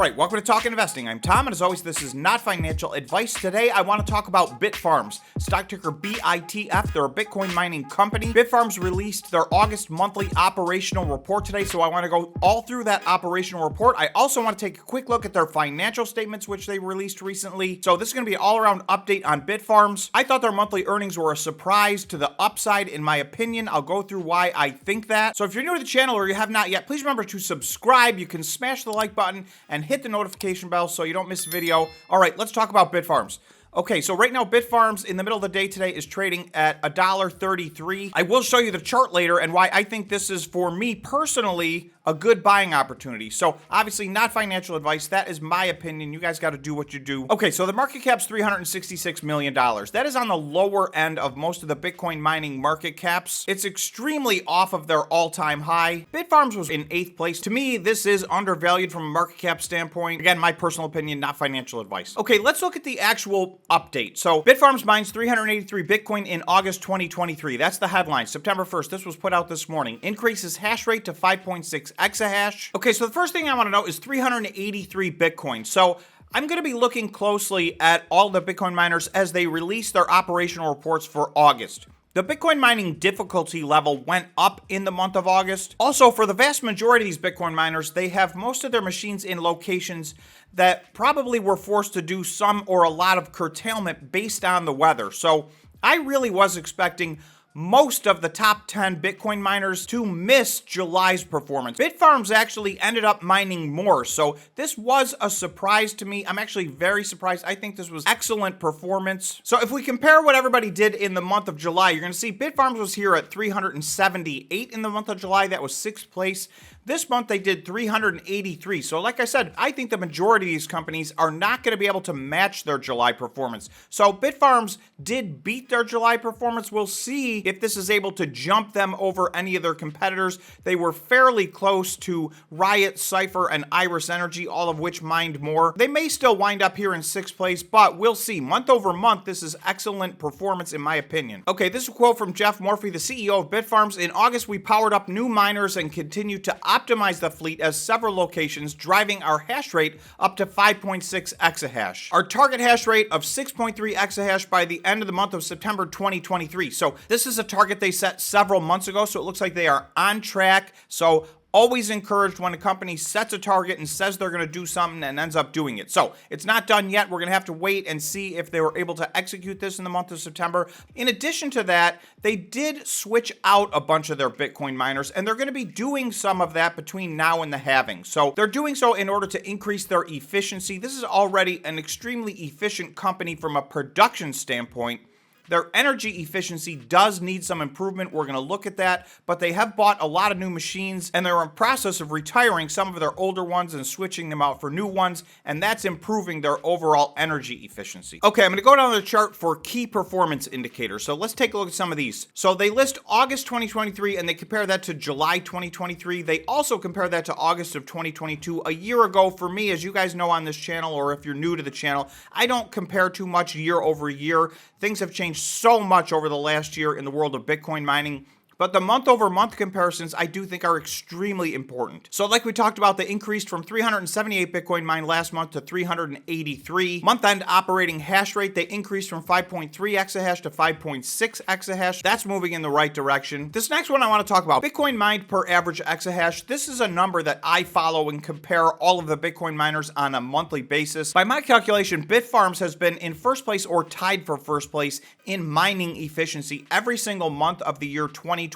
right, welcome to Talk Investing. I'm Tom, and as always, this is not financial advice. Today, I want to talk about Bitfarms, stock ticker BITF. They're a Bitcoin mining company. Bitfarms released their August monthly operational report today, so I want to go all through that operational report. I also want to take a quick look at their financial statements, which they released recently. So this is going to be an all-around update on Bitfarms. I thought their monthly earnings were a surprise to the upside, in my opinion. I'll go through why I think that. So if you're new to the channel or you have not yet, please remember to subscribe. You can smash the like button and hit the notification bell so you don't miss a video. All right, let's talk about Bitfarms. Okay, so right now Bitfarms in the middle of the day today is trading at $1.33. I will show you the chart later and why I think this is, for me personally, a good buying opportunity. So obviously not financial advice. That is my opinion. You guys got to do what you do. Okay, so the market cap's $366 million. That is on the lower end of most of the Bitcoin mining market caps. It's extremely off of their all-time high. Bitfarms was in 8th place. To me, this is undervalued from a market cap standpoint. Again, my personal opinion, not financial advice. Okay, let's look at the actual update. So Bitfarms mines 383 Bitcoin in August 2023. That's the headline. September 1st. This was put out this morning. Increases hash rate to 5.6 exahash. Okay, so the first thing I want to know is 383 Bitcoin. So I'm going to be looking closely at all the Bitcoin miners as they release their operational reports for August. The Bitcoin mining difficulty level went up in the month of August. Also, for the vast majority of these Bitcoin miners, they have most of their machines in locations that probably were forced to do some or a lot of curtailment based on the weather. So I really was expecting most of the top 10 Bitcoin miners to miss July's performance. Bitfarms actually ended up mining more, so this was a surprise to me. I'm actually very surprised. I think this was excellent performance. So if we compare what everybody did in the month of July, you're going to see Bitfarms was here at 378 in the month of July. That was 6th place. This month they did 383. So like I said, I think the majority of these companies are not going to be able to match their July performance. So Bitfarms did beat their July performance. We'll see if this is able to jump them over any of their competitors. They were fairly close to Riot, Cypher, and Iris Energy, all of which mined more. They may still wind up here in 6th place, but we'll see. Month over month, this is excellent performance in my opinion. Okay, this is a quote from Jeff Morphy, the CEO of Bitfarms. In August, we powered up new miners and continued to optimize the fleet at several locations, driving our hash rate up to 5.6 exahash. Our target hash rate of 6.3 exahash by the end of the month of September 2023. So this is a target they set several months ago, so it looks like they are on track. So always encouraged when a company sets a target and says they're going to do something and ends up doing it. So it's not done yet. We're going to have to wait and see if they were able to execute this in the month of September. In addition to that, they did switch out a bunch of their Bitcoin miners, and they're going to be doing some of that between now and the halving. So they're doing so in order to increase their efficiency. This is already an extremely efficient company from a production standpoint. Their energy efficiency does need some improvement. We're going to look at that, but they have bought a lot of new machines, and they're in process of retiring some of their older ones and switching them out for new ones, and that's improving their overall energy efficiency. Okay, I'm going to go down the chart for key performance indicators. So let's take a look at some of these. So they list August 2023, and they compare that to July 2023. They also compare that to August of 2022. A year ago, for me, as you guys know on this channel, or if you're new to the channel, I don't compare too much year over year. Things have changed so much over the last year in the world of Bitcoin mining. But the month-over-month comparisons, I do think, are extremely important. So like we talked about, they increased from 378 Bitcoin mined last month to 383. Month-end operating hash rate, they increased from 5.3 exahash to 5.6 exahash. That's moving in the right direction. This next one I want to talk about, Bitcoin mined per average exahash. This is a number that I follow and compare all of the Bitcoin miners on a monthly basis. By my calculation, Bitfarms has been in 1st place or tied for 1st place in mining efficiency every single month of the year 2023.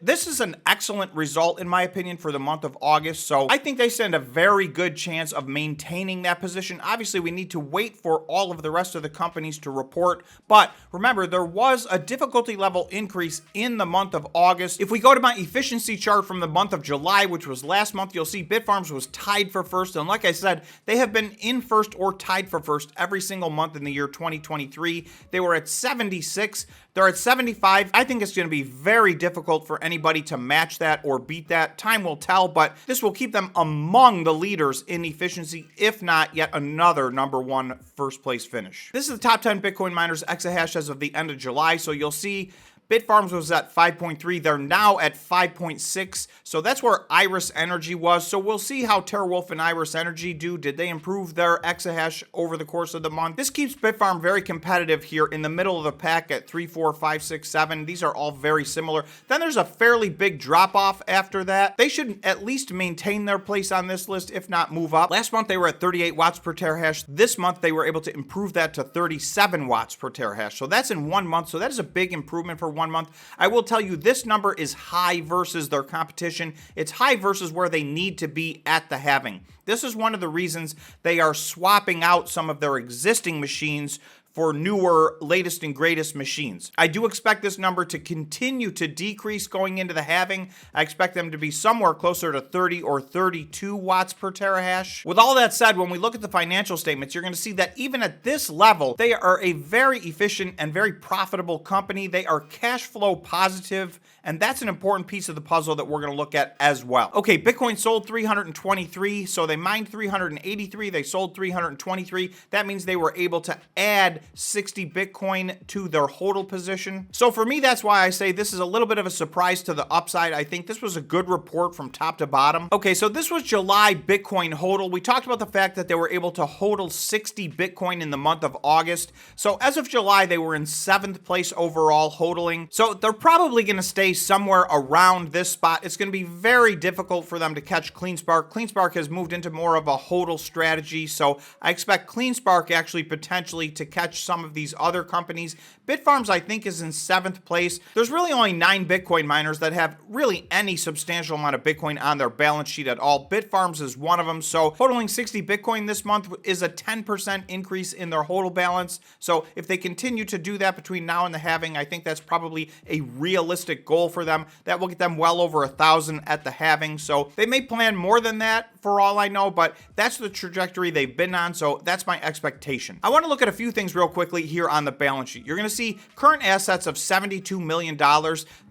This is an excellent result, in my opinion, for the month of August. So I think they stand a very good chance of maintaining that position. Obviously, we need to wait for all of the rest of the companies to report. But remember, there was a difficulty level increase in the month of August. If we go to my efficiency chart from the month of July, which was last month, you'll see Bitfarms was tied for 1st. And like I said, they have been in 1st or tied for 1st every single month in the year 2023. They were at 76. They're at 75. I think it's going to be very difficult for anybody to match that or beat that. Time will tell, but this will keep them among the leaders in efficiency, if not yet another number 1 1st place finish. This is the top 10 Bitcoin miners exahash as of the end of July. So you'll see Bitfarms was at 5.3. They're now at 5.6. So that's where Iris Energy was. So we'll see how TeraWulf and Iris Energy do. Did they improve their exahash over the course of the month? This keeps Bitfarm very competitive here in the middle of the pack at 3, 4, 5, 6, 7. These are all very similar. Then there's a fairly big drop off after that. They should at least maintain their place on this list, if not move up. Last month they were at 38 watts per terahash. This month they were able to improve that to 37 watts per terahash. So that's in 1 month. So that is a big improvement for 1 month. I will tell you this number is high versus their competition. It's high versus where they need to be at the halving. This is one of the reasons they are swapping out some of their existing machines for newer, latest and greatest machines. I do expect this number to continue to decrease going into the halving. I expect them to be somewhere closer to 30 or 32 watts per terahash. With all that said, when we look at the financial statements, you're going to see that even at this level, they are a very efficient and very profitable company. They are cash flow positive, and that's an important piece of the puzzle that we're going to look at as well. Okay, Bitcoin sold 323, so they mined 383, they sold 323. That means they were able to add 60 Bitcoin to their HODL position. So for me, that's why I say this is a little bit of a surprise to the upside. I think this was a good report from top to bottom. Okay, so this was July Bitcoin HODL. We talked about the fact that they were able to HODL 60 Bitcoin in the month of August. So as of July, they were in 7th place overall HODLing. So they're probably going to stay somewhere around this spot. It's going to be very difficult for them to catch CleanSpark. CleanSpark has moved into more of a HODL strategy. So I expect CleanSpark actually potentially to catch some of these other companies. Bitfarms, I think, is in 7th place. There's really only 9 Bitcoin miners that have really any substantial amount of Bitcoin on their balance sheet at all. Bitfarms is one of them. So totaling 60 Bitcoin this month is a 10% increase in their HODL balance. So if they continue to do that between now and the halving, I think that's probably a realistic goal for them. That will get them well over 1,000 at the halving. So they may plan more than that for all I know, but that's the trajectory they've been on. So that's my expectation. I want to look at a few things real quickly here on the balance sheet. You're going to see current assets of $72 million.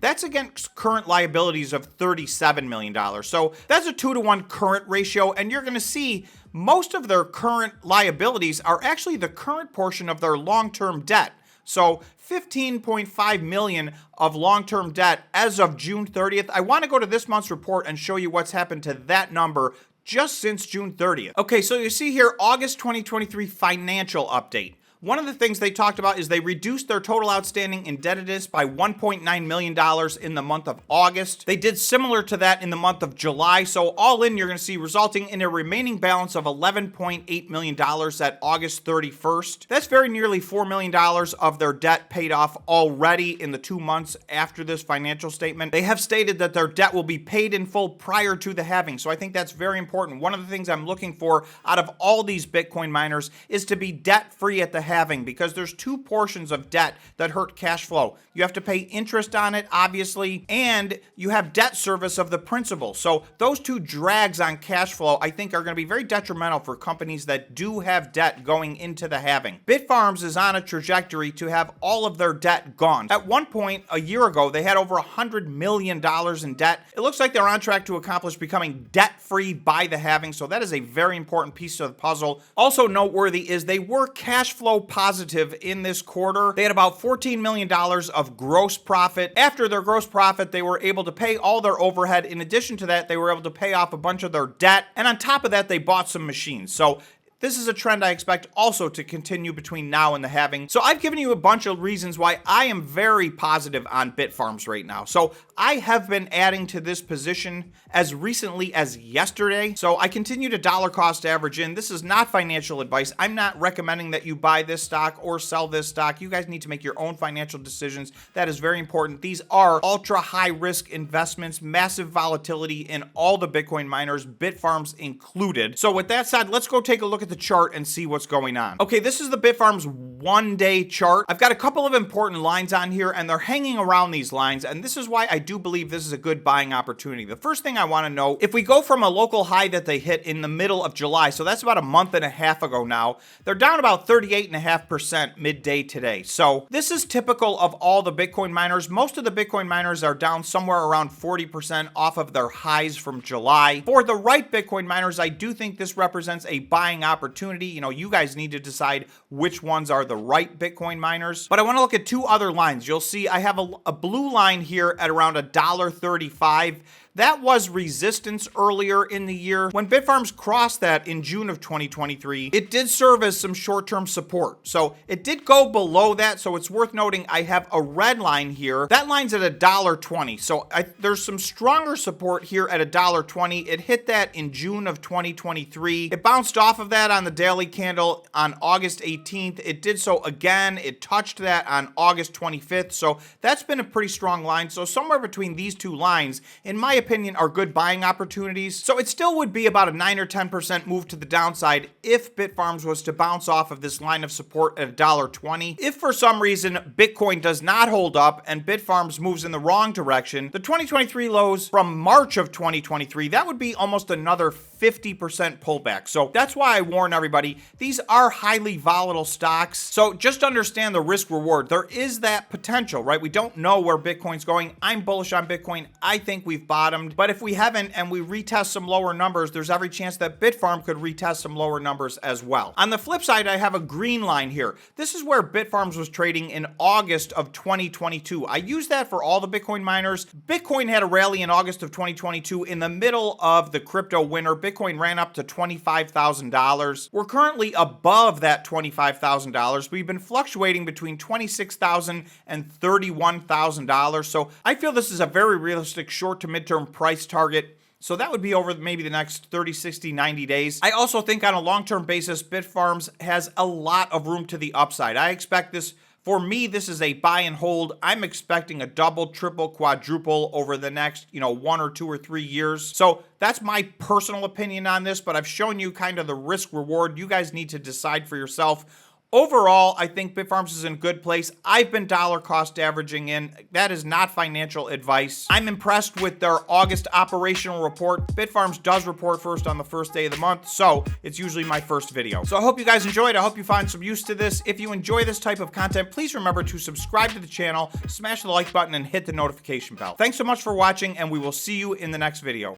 That's against current liabilities of $37 million. So that's a 2-to-1 current ratio. And you're going to see most of their current liabilities are actually the current portion of their long-term debt. So 15.5 million of long-term debt as of June 30th. I want to go to this month's report and show you what's happened to that number just since June 30th. Okay, so you see here, August 2023 financial update. One of the things they talked about is they reduced their total outstanding indebtedness by $1.9 million in the month of August. They did similar to that in the month of July. So all in, you're going to see resulting in a remaining balance of $11.8 million at August 31st. That's very nearly $4 million of their debt paid off already in the 2 months after this financial statement. They have stated that their debt will be paid in full prior to the halving. So I think that's very important. One of the things I'm looking for out of all these Bitcoin miners is to be debt-free at the halving, because there's 2 portions of debt that hurt cash flow. You have to pay interest on it, obviously, and you have debt service of the principal. So those 2 drags on cash flow, I think, are going to be very detrimental for companies that do have debt going into the halving. Bitfarms is on a trajectory to have all of their debt gone. At one point, a year ago, they had over $100 million in debt. It looks like they're on track to accomplish becoming debt-free by the halving, so that is a very important piece of the puzzle. Also noteworthy is they were cash flow positive in this quarter. They had about $14 million of gross profit. After their gross profit, they were able to pay all their overhead. In addition to that, they were able to pay off a bunch of their debt. And on top of that, they bought some machines. So this is a trend I expect also to continue between now and the halving. So I've given you a bunch of reasons why I am very positive on Bitfarms right now. So I have been adding to this position as recently as yesterday. So I continue to dollar cost average in. This is not financial advice. I'm not recommending that you buy this stock or sell this stock. You guys need to make your own financial decisions. That is very important. These are ultra high risk investments, massive volatility in all the Bitcoin miners, Bitfarms included. So with that said, let's go take a look at the chart and see what's going on. Okay, this is the Bitfarms 1-day chart. I've got a couple of important lines on here, and they're hanging around these lines, and this is why I do believe this is a good buying opportunity. The first thing I want to know, if we go from a local high that they hit in the middle of July, so that's about a month and a half ago now, they're down about 38.5% midday today. So this is typical of all the Bitcoin miners. Most of the Bitcoin miners are down somewhere around 40% off of their highs from July. For the right Bitcoin miners, I do think this represents a buying opportunity opportunity. You guys need to decide which ones are the right Bitcoin miners. But I want to look at two other lines. You'll see I have a blue line here at around $1.35. That was resistance earlier in the year. When Bitfarms crossed that in June of 2023, it did serve as some short-term support. So it did go below that, so it's worth noting I have a red line here. That line's at $1.20. So there's some stronger support here at $1.20. It hit that in June of 2023. It bounced off of that on the daily candle on August 18th. It did so again. It touched that on August 25th. So that's been a pretty strong line. So somewhere between these two lines, in my opinion, are good buying opportunities. So it still would be about a 9 or 10% move to the downside if Bitfarms was to bounce off of this line of support at $1.20. If for some reason Bitcoin does not hold up and Bitfarms moves in the wrong direction, the 2023 lows from March of 2023, that would be almost another 50% pullback. So that's why I warn everybody, these are highly volatile stocks. So just understand the risk reward. There is that potential, right? We don't know where Bitcoin's going. I'm bullish on Bitcoin. I think we've bottomed. But if we haven't and we retest some lower numbers, there's every chance that Bitfarm could retest some lower numbers as well. On the flip side, I have a green line here. This is where Bitfarms was trading in August of 2022. I use that for all the Bitcoin miners. Bitcoin had a rally in August of 2022 in the middle of the crypto winter. Bitcoin ran up to $25,000. We're currently above that $25,000. We've been fluctuating between $26,000 and $31,000. So I feel this is a very realistic short to midterm price target. So that would be over maybe the next 30, 60, 90 days. I also think on a long-term basis, Bitfarms has a lot of room to the upside. I expect this, for me, this is a buy and hold. I'm expecting a double, triple, quadruple over the next, 1 or 2 or 3 years. So that's my personal opinion on this, but I've shown you kind of the risk reward. You guys need to decide for yourself. Overall, I think Bitfarms is in a good place. I've been dollar cost averaging in. That is not financial advice. I'm impressed with their August operational report. Bitfarms does report first on the first day of the month, so it's usually my first video. So I hope you guys enjoyed. I hope you find some use to this. If you enjoy this type of content, please remember to subscribe to the channel, smash the like button, and hit the notification bell. Thanks so much for watching, and we will see you in the next video.